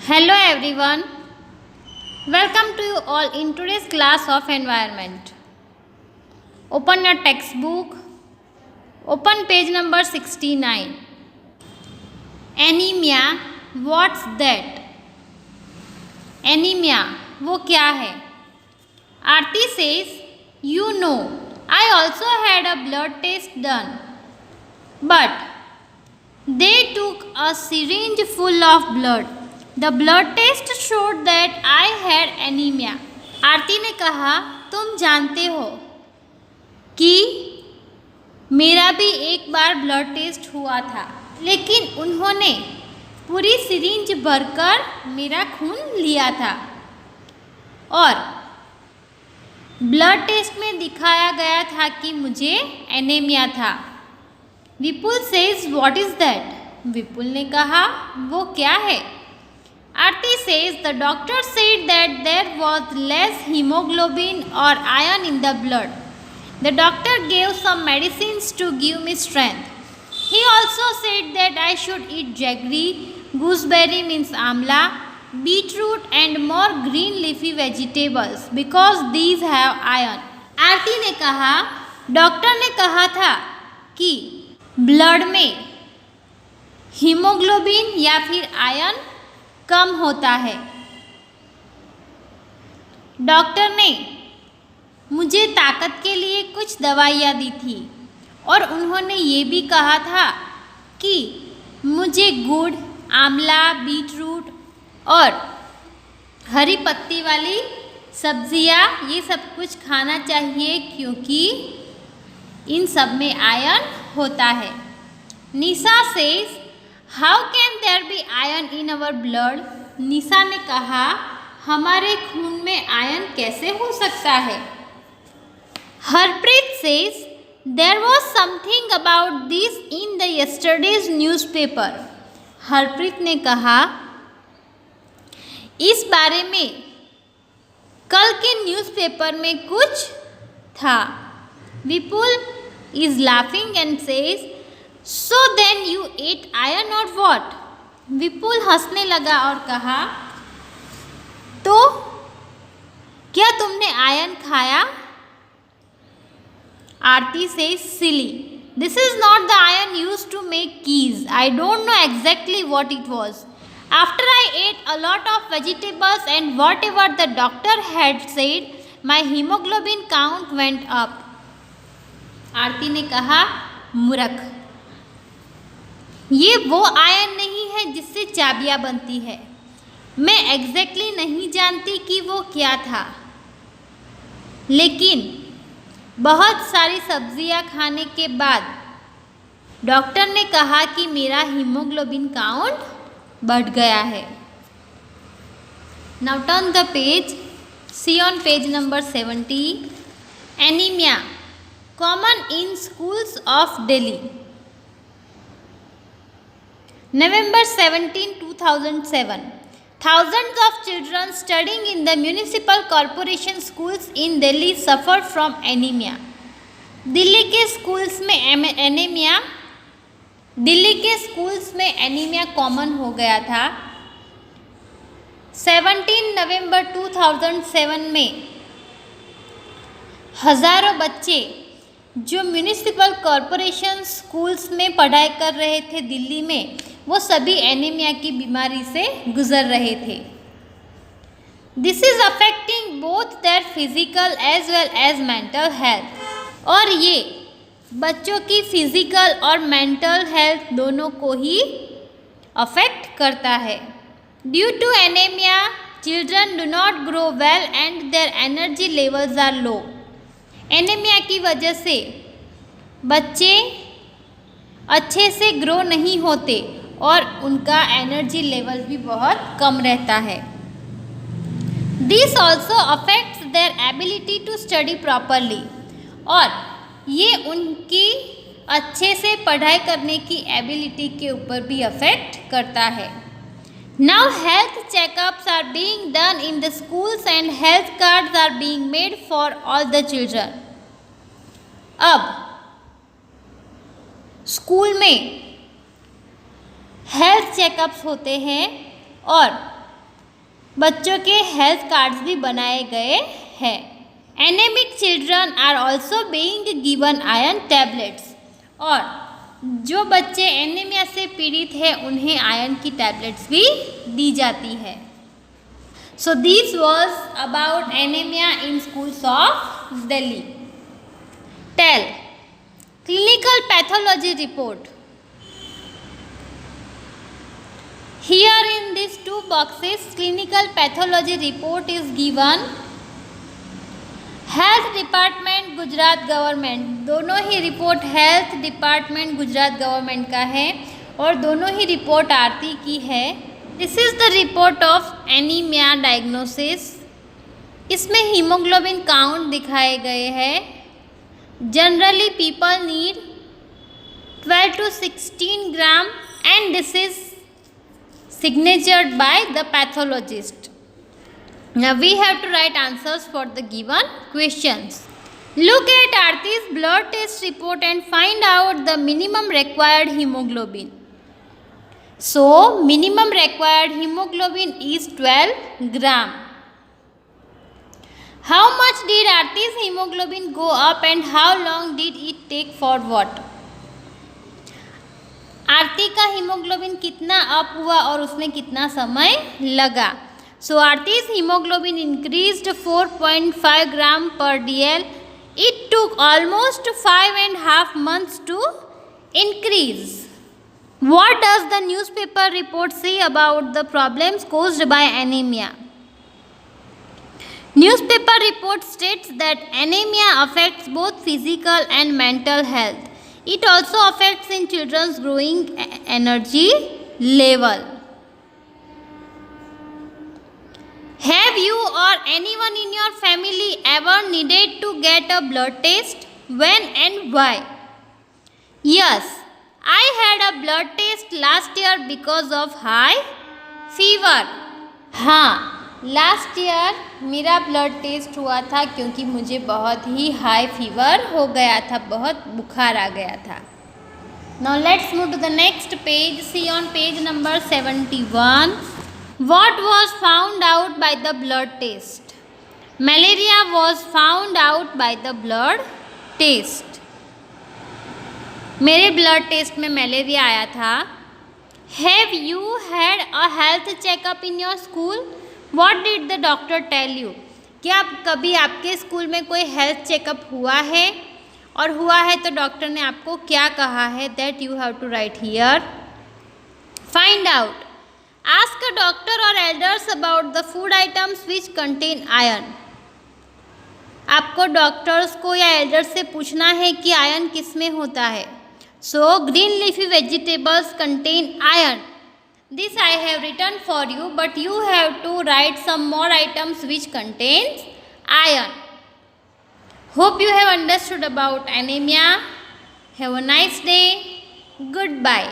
Hello everyone, welcome to you all in today's class of environment. Open your textbook, open page number 69. Anemia, what's that? Anemia, वो क्या है? Aarti says, you know, I also had a blood test done. But they took a syringe full of blood. The blood test showed that I had anemia. आरती ने कहा, तुम जानते हो कि मेरा भी एक बार ब्लड टेस्ट हुआ था, लेकिन उन्होंने पूरी सिरिंज भरकर मेरा खून लिया था और ब्लड टेस्ट में दिखाया गया था कि मुझे एनीमिया था। Vipul says what is that? Vipul ने कहा, वो क्या है? Aarti says the doctor said that there was less haemoglobin और iron in the blood. The doctor gave some medicines to give me strength. He also said that I should eat jaggery, gooseberry means amla, beetroot and more green leafy vegetables because these have iron. आरती ने कहा, doctor ने कहा था कि blood में haemoglobin या फिर iron कम होता है। डॉक्टर ने मुझे ताकत के लिए कुछ दवाइयाँ दी थी और उन्होंने ये भी कहा था कि मुझे गुड़, आंवला, बीटरूट और हरी पत्ती वाली सब्जियाँ ये सब कुछ खाना चाहिए क्योंकि इन सब में आयरन होता है। Nisha says how can there be iron in our blood? Nisha ने कहा, हमारे खून में आयरन कैसे हो सकता है? Harpreet says there was something about this in the yesterday's newspaper. Harpreet ने कहा, इस बारे में कल के न्यूज़पेपर में कुछ था। विपुल is laughing and says, so then you ate iron or what? विपुल हंसने लगा और कहा, तो क्या तुमने आयरन खाया? Aarti says, silly. This is not the iron used to make keys. I don't know exactly what it was. After I ate a lot of vegetables and whatever the doctor had said, my hemoglobin count went up. आरती ने कहा, मूर्ख, ये वो iron नहीं है जिससे चाबियाँ बनती है। मैं एग्जैक्टली नहीं जानती कि वो क्या था, लेकिन बहुत सारी सब्जियां खाने के बाद डॉक्टर ने कहा कि मेरा हीमोग्लोबिन काउंट बढ़ गया है। Now turn the page, see on page number 70. Anaemia common in schools of Delhi. November 17, 2007. Thousands of children studying in the municipal corporation schools in Delhi suffered from anemia. Delhi के schools में anaemia common हो गया था। 17 नवंबर 2007 में हज़ारों बच्चे जो municipal corporation schools में पढ़ाई कर रहे थे दिल्ली में, वो सभी एनीमिया की बीमारी से गुजर रहे थे। This is affecting both their physical as well as mental health. और ये बच्चों की फिजिकल और मेंटल हेल्थ दोनों को ही अफेक्ट करता है. Due to anaemia children do not grow well and their energy levels are low. Anaemia की वजह से बच्चे अच्छे से ग्रो नहीं होते और उनका एनर्जी लेवल भी बहुत कम रहता है. This also affects their ability to study properly. और ये उनकी अच्छे से पढ़ाई करने की एबिलिटी के ऊपर भी अफेक्ट करता है. Now health checkups are being done in the schools and health cards are being made for all the children. अब स्कूल में हेल्थ चेकअप्स होते हैं और बच्चों के हेल्थ कार्ड्स भी बनाए गए हैं। Anaemic children are also being given iron tablets, और जो बच्चे एनीमिया से पीड़ित हैं उन्हें आयरन की टैबलेट्स भी दी जाती है। So this was about anaemia in schools of Delhi. Tell clinical pathology report. Here in these two boxes, clinical pathology report is given. Health department Gujarat government, दोनों ही report health department Gujarat government का है और दोनों ही रिपोर्ट आरती की है। This is the report of anaemia diagnosis. इसमें हीमोग्लोबिन काउंट दिखाए गए हैं। Generally people need 12 to 16 gram and this is signatured by the pathologist. Now we have to write answers for the given questions. Look at Aarti's blood test report and find out the minimum required hemoglobin. So minimum required hemoglobin is 12 gram. How much did Aarti's hemoglobin go up and how long did it take for what? आरती का haemoglobin कितना up हुआ और उसमें कितना समय लगा। सो Aarti's haemoglobin increased 4.5 gram पर DL. It took almost 5.5 months to increase. What does the newspaper report say about the problems caused by anaemia? Newspaper report states that anaemia affects both physical and mental health. It also affects in children's growing energy level. Have you or anyone in your family ever needed to get a blood test? When and why? Yes, I had a blood test last year because of high fever. हाँ, last year मेरा blood test हुआ था क्योंकि मुझे बहुत ही high fever हो गया था, बहुत बुखार आ गया था। Now let's move to the next page. See on page number 71, what was found out by the blood test? Malaria was found out by the blood test. मेरे ब्लड टेस्ट में मलेरिया आया था। Have you had a health checkup in your school? What did the doctor tell you? क्या कभी आपके school में कोई health checkup हुआ है, और हुआ है तो डॉक्टर ने आपको क्या कहा है? That you have to write here. Find out, ask a doctor और elders about the food items which contain iron. आपको डॉक्टर्स को या एल्डर्स से पूछना है कि आयरन किस में होता है। So green leafy vegetables contain iron. This I have written for you, but you have to write some more items which contains iron. Hope you have understood about anemia. Have a nice day. Goodbye.